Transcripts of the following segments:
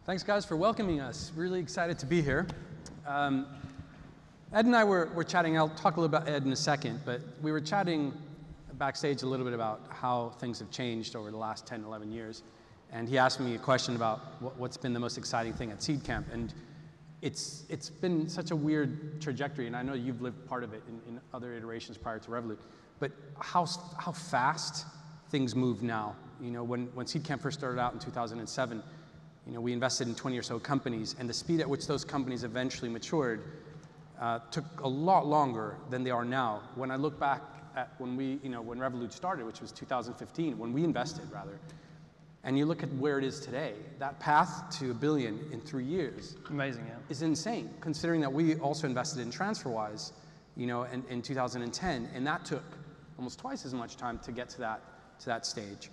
Thanks, guys, for welcoming us. Really excited to be here. Ed and I were chatting. I'll talk a little about Ed in a second, but we were chatting backstage a little bit about how things have changed over the last 10, 11 years. And he asked me a question about what's been the most exciting thing at Seed Camp. And it's been such a weird trajectory, and I know you've lived part of it in other iterations prior to Revolut, but how fast things move now. You know, when Seed Camp first started out in 2007, you know, we invested in 20 or so companies, and the speed at which those companies eventually matured took a lot longer than they are now. When I look back at when Revolut started, which was 2015, when we invested rather, and you look at where it is today, that path to $1 billion in 3 years is insane, considering that we also invested in TransferWise, you know, in 2010, and that took almost twice as much time to get to that stage.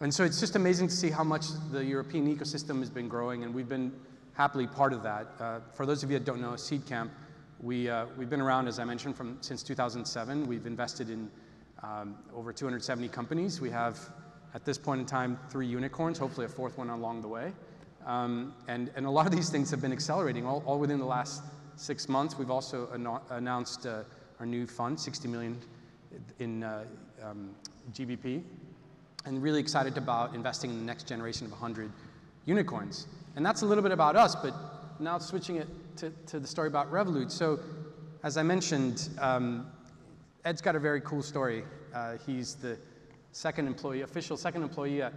And so it's just amazing to see how much the European ecosystem has been growing, and we've been happily part of that. For those of you that don't know, Seed Camp, we've been around, as I mentioned, since 2007. We've invested in over 270 companies. We have, at this point in time, 3 unicorns, hopefully a 4th one along the way. And a lot of these things have been accelerating all within the last 6 months. We've also announced our new fund, 60 million in GBP, and really excited about investing in the next generation of 100 unicorns. And that's a little bit about us, but now switching it to the story about Revolut. So, as I mentioned, Ed's got a very cool story. He's the official second employee at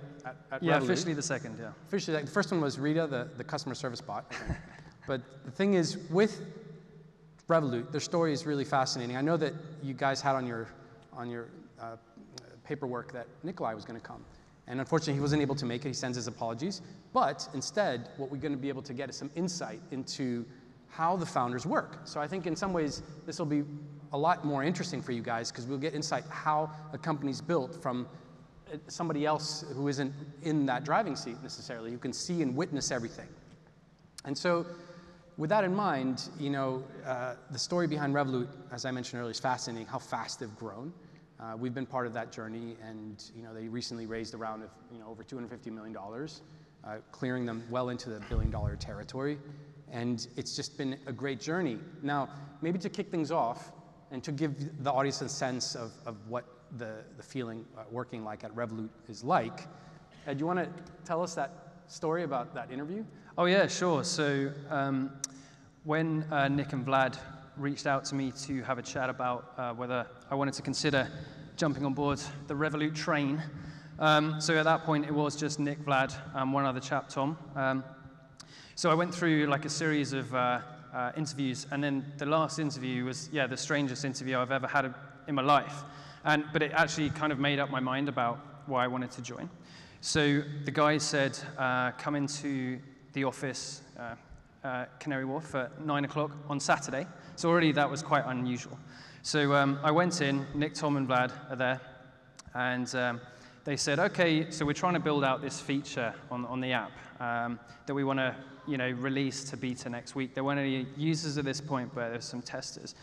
Yeah, Revolut. officially the second, yeah. Officially, the first one was Rita, the customer service bot. But the thing is, with Revolut, their story is really fascinating. I know that you guys had on your paperwork that Nikolai was going to come. And unfortunately, he wasn't able to make it. He sends his apologies. But instead, what we're going to be able to get is some insight into how the founders work. So I think in some ways, this will be a lot more interesting for you guys, because we'll get insight how a company's built from somebody else who isn't in that driving seat necessarily, who can see and witness everything. And so with that in mind, you know, the story behind Revolut, as I mentioned earlier, is fascinating, how fast they've grown. We've been part of that journey, and you know, they recently raised a round of over $250 million, clearing them well into the $1 billion territory. And it's just been a great journey. Now, maybe to kick things off, and to give the audience a sense of what the feeling working like at Revolut is like, Ed, do you want to tell us that story about that interview? Oh yeah, sure. So when Nick and Vlad reached out to me to have a chat about whether I wanted to consider jumping on board the Revolut train, so at that point it was just Nick, Vlad, and one other chap, Tom. So I went through like a series of interviews, and then the last interview was, the strangest interview I've ever had in my life. But it actually kind of made up my mind about why I wanted to join. So the guy said, come into the office, Canary Wharf, at 9 o'clock on Saturday. So already that was quite unusual. So I went in, Nick, Tom, and Vlad are there, and they said, okay, so we're trying to build out this feature on the app that we want to release to beta next week. There weren't any users at this point, but there's some testers.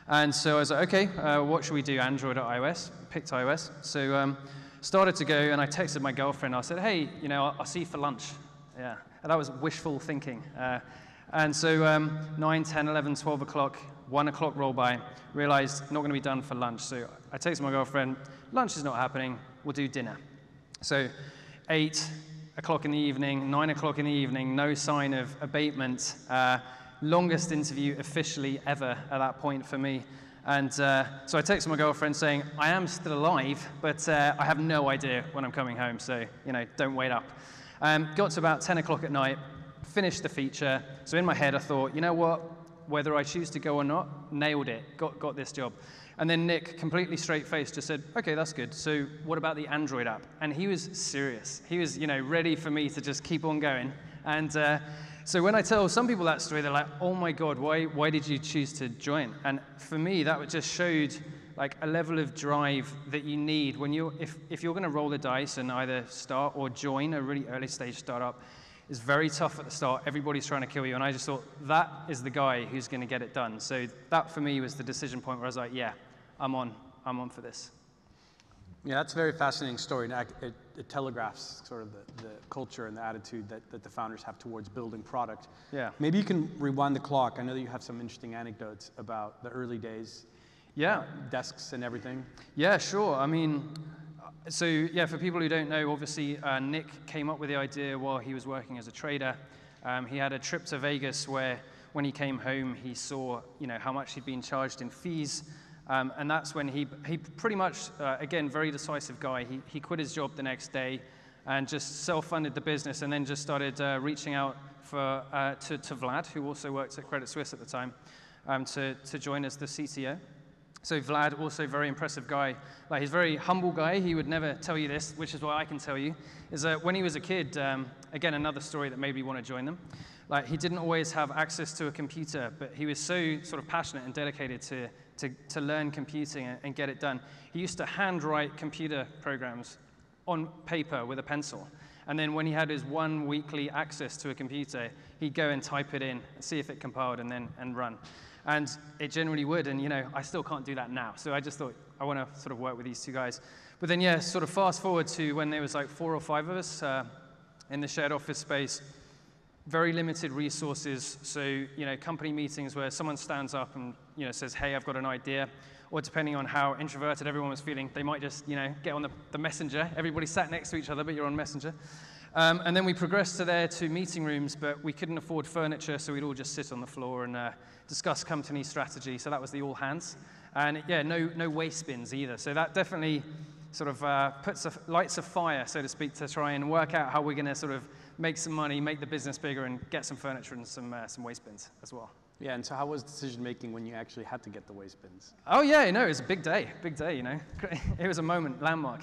And so I was like, okay, what should we do, Android or iOS? Picked iOS. So started to go, and I texted my girlfriend. I said, hey, I'll see you for lunch. Yeah, and that was wishful thinking. And so 9, 10, 11, 12 o'clock, 1 o'clock roll by, realized not going to be done for lunch. So I texted my girlfriend, lunch is not happening, we'll do dinner. So 8 o'clock in the evening, 9 o'clock in the evening, no sign of abatement. Longest interview officially ever at that point for me. And so I texted my girlfriend saying, I am still alive, but I have no idea when I'm coming home, so don't wait up. Got to about 10 o'clock at night, finished the feature. So in my head I thought, you know what, whether I choose to go or not, nailed it, got this job. And then Nick, completely straight-faced, just said, okay, that's good. So what about the Android app? And he was serious. He was, ready for me to just keep on going. And so when I tell some people that story, they're like, oh my God, why did you choose to join? And for me, that just showed like a level of drive that you need when if you're going to roll the dice and either start or join a really early stage startup. It's very tough at the start. Everybody's trying to kill you. And I just thought, that is the guy who's going to get it done. So that for me was the decision point where I was like, yeah, I'm on for this. Yeah, that's a very fascinating story. And it telegraphs sort of the culture and the attitude that the founders have towards building product. Yeah. Maybe you can rewind the clock. I know that you have some interesting anecdotes about the early days. Yeah. Desks and everything. Yeah, sure. I mean, so yeah, for people who don't know, obviously Nick came up with the idea while he was working as a trader. He had a trip to Vegas where when he came home, he saw, how much he'd been charged in fees. And that's when he pretty much, again, very decisive guy. He quit his job the next day and just self-funded the business, and then just started reaching out to Vlad, who also worked at Credit Suisse at the time, to join as the CTO. So Vlad, also very impressive guy. Like, he's a very humble guy. He would never tell you this, which is what I can tell you, is that when he was a kid, again, another story that made me want to join them. Like, he didn't always have access to a computer, but he was so sort of passionate and dedicated to learn computing and get it done. He used to handwrite computer programs on paper with a pencil. And then when he had his one weekly access to a computer, he'd go and type it in, see if it compiled, and run. And it generally would, and I still can't do that now. So I just thought, I want to sort of work with these two guys. But then, yeah, sort of fast forward to when there was like 4 or 5 of us in the shared office space, very limited resources. So, company meetings where someone stands up and, says, hey, I've got an idea. Or depending on how introverted everyone was feeling, they might just, get on the messenger. Everybody sat next to each other, but you're on messenger. And then we progressed to meeting rooms, but we couldn't afford furniture, so we'd all just sit on the floor and discuss company strategy. So that was the all hands. And yeah, no waste bins either. So that definitely sort of lights a fire, so to speak, to try and work out how we're going to sort of make some money, make the business bigger, and get some furniture and some waste bins as well. Yeah, and so how was decision making when you actually had to get the waste bins? Oh yeah, it was a big day, It was a moment, landmark.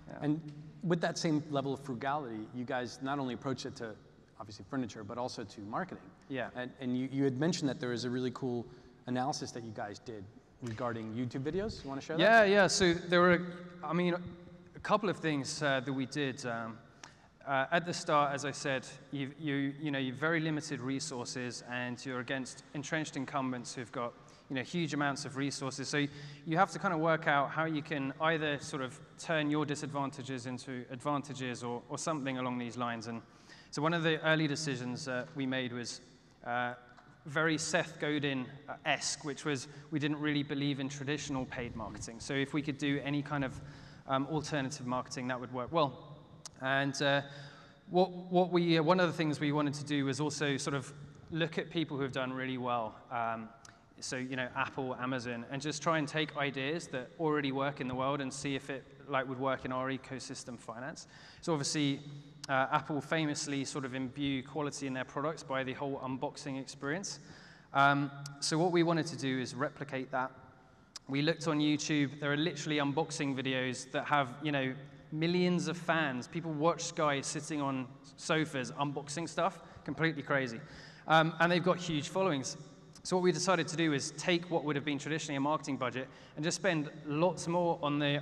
Yeah. And with that same level of frugality, you guys not only approached it to, obviously, furniture, but also to marketing. Yeah. And you had mentioned that there was a really cool analysis that you guys did regarding YouTube videos. You want to share that? Yeah. So there were, a couple of things that we did. At the start, as I said, you've very limited resources, and you're against entrenched incumbents who've got huge amounts of resources. So you have to kind of work out how you can either sort of turn your disadvantages into advantages or something along these lines. And so one of the early decisions we made was very Seth Godin-esque, which was we didn't really believe in traditional paid marketing. So if we could do any kind of alternative marketing, that would work well. And one of the things we wanted to do was also sort of look at people who have done really well. So, Apple, Amazon, and just try and take ideas that already work in the world and see if it would work in our ecosystem finance. So obviously, Apple famously sort of imbue quality in their products by the whole unboxing experience. So what we wanted to do is replicate that. We looked on YouTube. There are literally unboxing videos that have, millions of fans. People watch guys sitting on sofas unboxing stuff. Completely crazy. And they've got huge followings. So what we decided to do is take what would have been traditionally a marketing budget and just spend lots more on the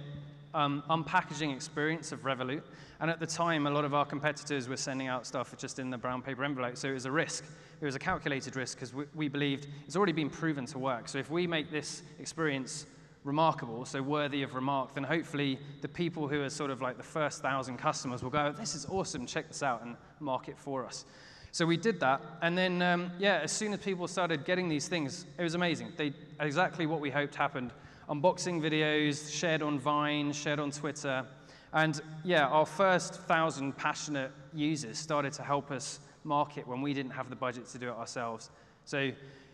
unpackaging experience of Revolut. And at the time, a lot of our competitors were sending out stuff just in the brown paper envelope. So it was a risk. It was a calculated risk because we believed it's already been proven to work. So if we make this experience remarkable, so worthy of remark, then hopefully the people who are sort of like the first 1,000 customers will go, this is awesome, check this out, and mark it for us. So we did that, and then, as soon as people started getting these things, it was amazing. Exactly what we hoped happened. Unboxing videos, shared on Vine, shared on Twitter, and our first 1,000 passionate users started to help us market when we didn't have the budget to do it ourselves. So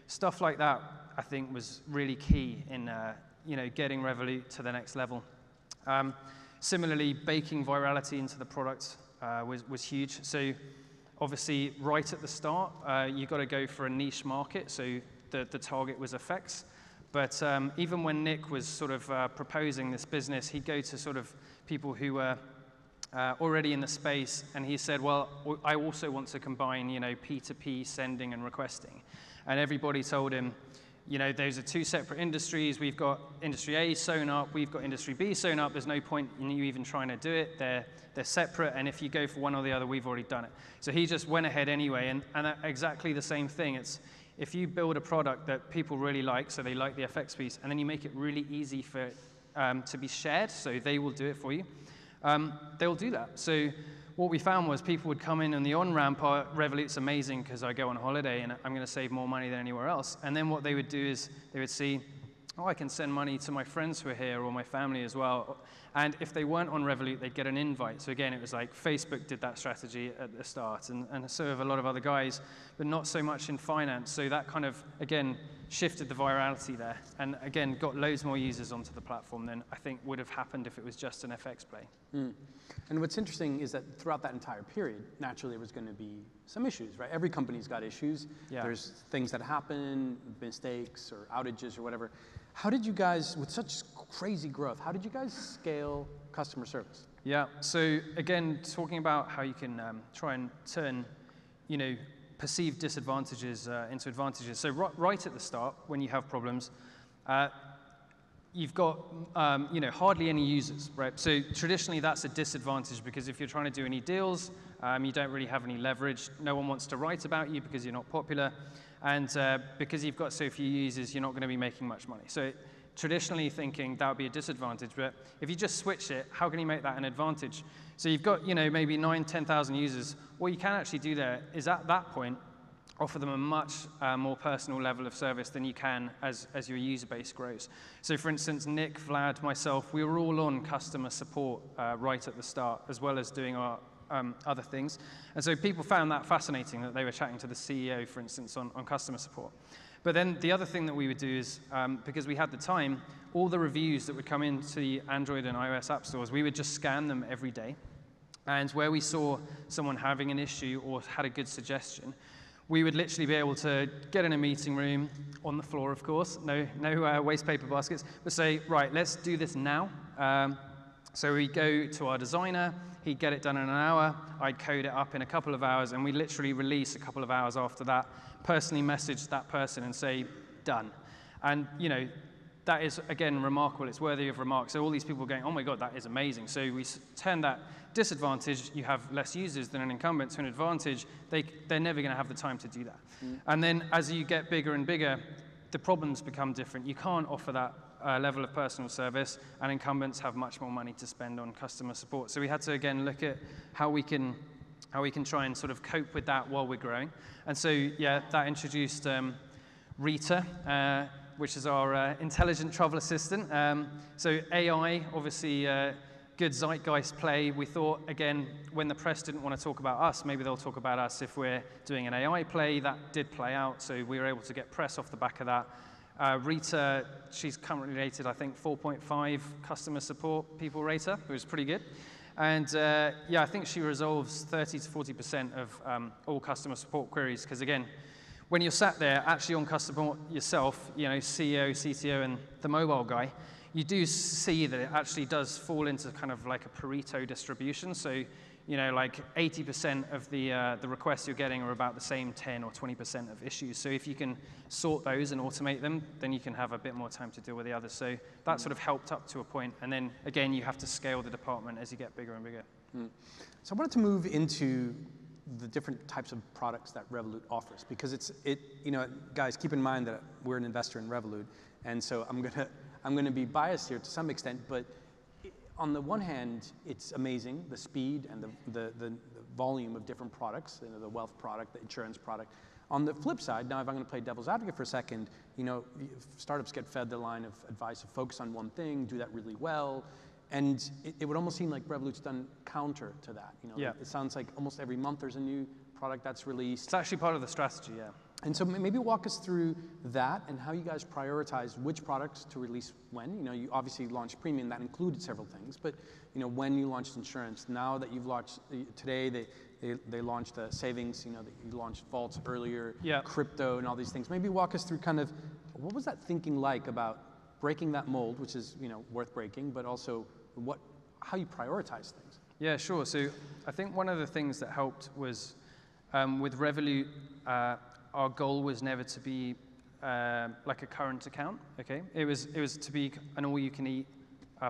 stuff like that, I think, was really key in getting Revolut to the next level. Similarly, baking virality into the product was huge. So obviously, right at the start, you've got to go for a niche market, so the target was effects. But even when Nick was sort of proposing this business, he'd go to sort of people who were already in the space, and he said, well, I also want to combine, P2P sending and requesting. And everybody told him, those are two separate industries. We've got industry A sewn up, we've got industry B sewn up. There's no point in you even trying to do it. They're separate, and if you go for one or the other, we've already done it. So he just went ahead anyway, and exactly the same thing. It's if you build a product that people really like, so they like the FX piece, and then you make it really easy for to be shared, so they will do it for you, they'll do that. So what we found was people would come in on the on-ramp, Revolut's amazing because I go on holiday and I'm going to save more money than anywhere else. And then what they would do is they would see, oh, I can send money to my friends who are here or my family as well. And if they weren't on Revolut, they'd get an invite. So again, it was like Facebook did that strategy at the start, and so have a lot of other guys, but not so much in finance. So that kind of, again, shifted the virality there. And again, got loads more users onto the platform than I think would have happened if it was just an FX play. Mm. And what's interesting is that throughout that entire period, naturally there was going to be some issues, right? Every company's got issues. Yeah. There's things that happen, mistakes or outages or whatever. How did you guys, with such crazy growth, how did you guys scale customer service? Yeah, so again, talking about how you can try and turn, perceived disadvantages into advantages. So right at the start, when you have problems, you've got, hardly any users, right? So traditionally, that's a disadvantage because if you're trying to do any deals, you don't really have any leverage. No one wants to write about you because you're not popular. And because you've got so few users, you're not going to be making much money. So traditionally thinking that would be a disadvantage. But if you just switch it, how can you make that an advantage? So you've got, maybe 9,000, 10,000 users. What you can actually do there is at that point, offer them a much more personal level of service than you can as your user base grows. So for instance, Nick, Vlad, myself, we were all on customer support right at the start, as well as doing our other things. And so people found that fascinating, that they were chatting to the CEO, for instance, on customer support. But then the other thing that we would do is, because we had the time, all the reviews that would come into the Android and iOS app stores, we would just scan them every day. And where we saw someone having an issue or had a good suggestion, we would literally be able to get in a meeting room, on the floor, of course, no waste paper baskets, but say, right, let's do this now. So we go to our designer, he'd get it done in an hour, I'd code it up in a couple of hours, and we literally release a couple of hours after that, personally message that person and say, done. And, that is, again, remarkable. It's worthy of remark. So all these people are going, oh my God, that is amazing. So we turn that disadvantage, you have less users than an incumbent, to an advantage. They're never going to have the time to do that. Mm. And then as you get bigger and bigger, the problems become different. You can't offer that level of personal service, and incumbents have much more money to spend on customer support. So we had to, again, look at how we can try and sort of cope with that while we're growing. And so, yeah, that introduced Rita, which is our intelligent travel assistant. So AI, obviously, good zeitgeist play. We thought, again, when the press didn't want to talk about us, maybe they'll talk about us if we're doing an AI play. That did play out, so we were able to get press off the back of that. Rita, she's currently rated, I think, 4.5 customer support people rate her, which is pretty good. And yeah, I think she resolves 30 to 40% of all customer support queries, because again, when you're sat there actually on customer yourself, CEO, CTO, and the mobile guy, you do see that it actually does fall into kind of like a Pareto distribution. So, like 80% of the requests you're getting are about the same 10 or 20% of issues. So if you can sort those and automate them, then you can have a bit more time to deal with the others. So that sort of helped up to a point. And then again, you have to scale the department as you get bigger and bigger. Mm. So I wanted to move into the different types of products that Revolut offers, because guys, keep in mind that we're an investor in Revolut, and so I'm gonna be biased here to some extent, but on the one hand, it's amazing, the speed and the volume of different products, the wealth product, the insurance product. On the flip side, now if I'm going to play devil's advocate for a second, startups get fed the line of advice of focus on one thing, do that really well, and it would almost seem like Revolut's done counter to that. Yeah. It sounds like almost every month there's a new product that's released. It's actually part of the strategy, yeah. And so maybe walk us through that and how you guys prioritize which products to release when. You obviously launched Premium, that included several things, but when you launched insurance, now that you've launched, today they launched savings, you launched vaults earlier, yeah. Crypto and all these things. Maybe walk us through kind of, what was that thinking like about breaking that mold, which is worth breaking, but also how you prioritize things? Yeah, sure. So I think one of the things that helped was with Revolut, our goal was never to be like a current account, okay? It was to be an all-you-can-eat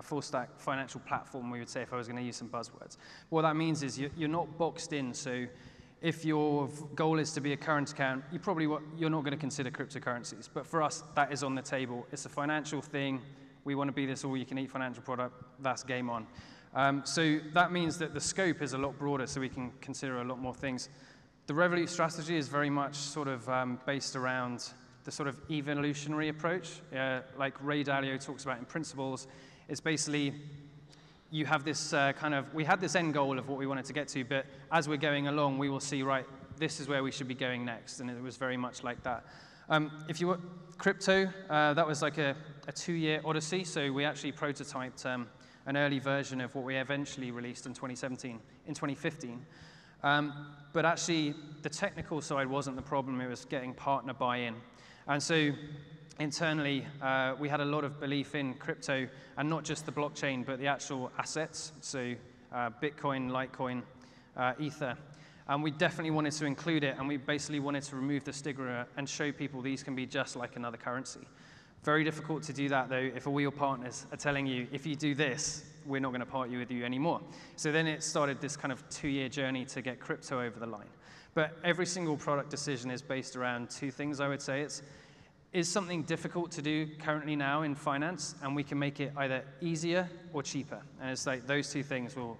full-stack financial platform, we would say, if I was going to use some buzzwords. What that means is you're not boxed in, so if your goal is to be a current account, you're not going to consider cryptocurrencies. But for us, that is on the table. It's a financial thing. we want to be this all-you-can-eat financial product, that's game on. So that means that the scope is a lot broader, so we can consider a lot more things. The Revolut strategy is very much sort of based around the sort of evolutionary approach, like Ray Dalio talks about in Principles. It's basically, you have this we had this end goal of what we wanted to get to, but as we're going along, we will see, right, this is where we should be going next, and it was very much like that. If you were crypto, that was like a 2-year odyssey, so we actually prototyped an early version of what we eventually released in 2015. But actually, the technical side wasn't the problem, it was getting partner buy-in. And so internally, we had a lot of belief in crypto, and not just the blockchain, but the actual assets, so Bitcoin, Litecoin, Ether. And we definitely wanted to include it, and we basically wanted to remove the stigma and show people these can be just like another currency. Very difficult to do that, though, if all your partners are telling you, if you do this, we're not going to part with you anymore. So then it started this kind of 2-year journey to get crypto over the line. But every single product decision is based around 2 things, I would say. Is something difficult to do currently now in finance, and we can make it either easier or cheaper. And it's like those 2 things will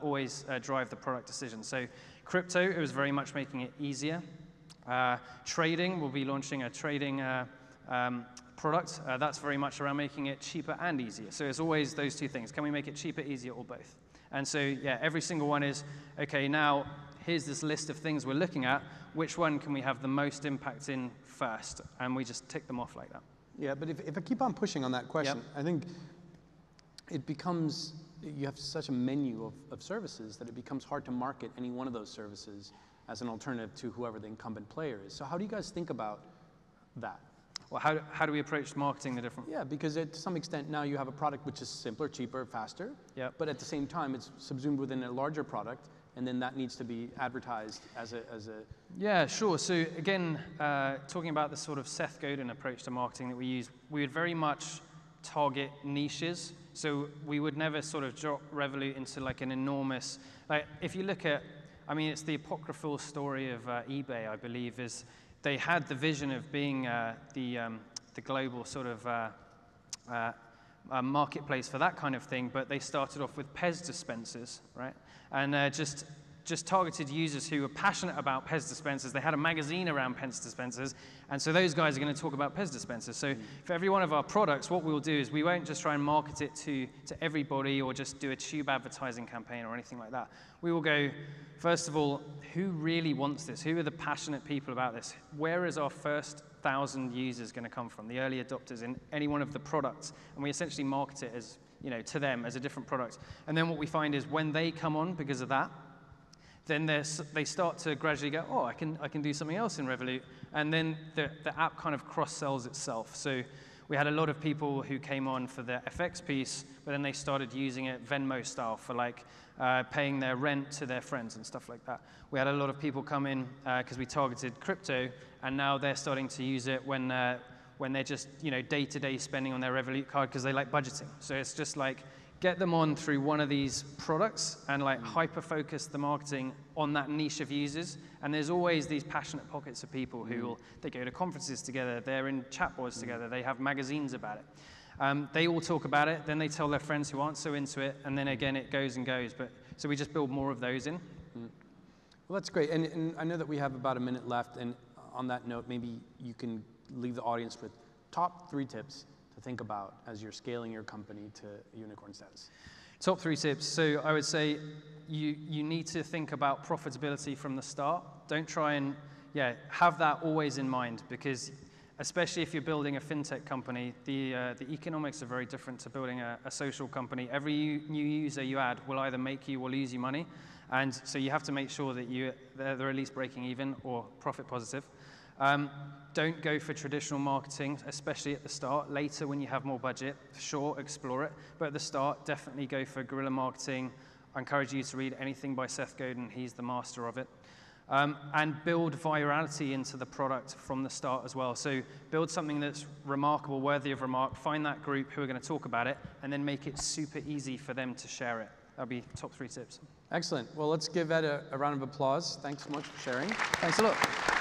always drive the product decision. So crypto, it was very much making it easier. Trading, we'll be launching a trading product. That's very much around making it cheaper and easier. So it's always those 2 things. Can we make it cheaper, easier, or both? And so, yeah, every single one is, okay, now here's this list of things we're looking at. Which one can we have the most impact in first? And we just tick them off like that. Yeah, but if I keep on pushing on that question, I think it becomes, you have such a menu of services that it becomes hard to market any one of those services as an alternative to whoever the incumbent player is. So how do you guys think about that? Well, how do we approach marketing the different? Yeah, because to some extent now you have a product which is simpler, cheaper, faster, Yep. but at the same time it's subsumed within a larger product, and then that needs to be advertised as a... Yeah, sure. So again, talking about the sort of Seth Godin approach to marketing that we use, we would very much target niches. So we would never sort of drop Revolut into like an enormous, like if you look at, I mean, it's the apocryphal story of eBay, I believe, is they had the vision of being the global sort of marketplace for that kind of thing, but they started off with Pez dispensers, right? And just targeted users who were passionate about Pez dispensers. They had a magazine around Pez dispensers, and so those guys are going to talk about Pez dispensers. So for every one of our products, what we'll do is we won't just try and market it to everybody or just do a tube advertising campaign or anything like that. We will go, first of all, who really wants this? Who are the passionate people about this? Where is our first 1,000 users going to come from, the early adopters in any one of the products? And we essentially market it as, you know, to them as a different product. And then what we find is when they come on because of that, then they start to gradually go, oh, I can do something else in Revolut. And then the app kind of cross-sells itself. So we had a lot of people who came on for the FX piece, but then they started using it Venmo style for like paying their rent to their friends and stuff like that. We had a lot of people come in because we targeted crypto, and now they're starting to use it when they're just, you know, day-to-day spending on their Revolut card because they like budgeting. So it's just like, get them on through one of these products and like hyper-focus the marketing on that niche of users. And there's always these passionate pockets of people who they go to conferences together, they're in chat boards together, they have magazines about it. They all talk about it, then they tell their friends who aren't so into it, and then again it goes and goes. But so we just build more of those in. Well, that's great. And I know that we have about a minute left, and on that note, maybe you can leave the audience with top 3 tips to think about as you're scaling your company to unicorn status. Top 3 tips. So I would say you need to think about profitability from the start. Don't try and have that always in mind, because especially if you're building a fintech company, the economics are very different to building a social company. Every new user you add will either make you or lose you money. And so you have to make sure that they're at least breaking even or profit positive. Don't go for traditional marketing, especially at the start. Later, when you have more budget, sure, explore it. But at the start, definitely go for guerrilla marketing. I encourage you to read anything by Seth Godin. He's the master of it. And build virality into the product from the start as well. So build something that's remarkable, worthy of remark. Find that group who are going to talk about it, and then make it super easy for them to share it. That'll be top 3 tips. Excellent. Well, let's give Ed a round of applause. Thanks so much for sharing. Thanks a lot.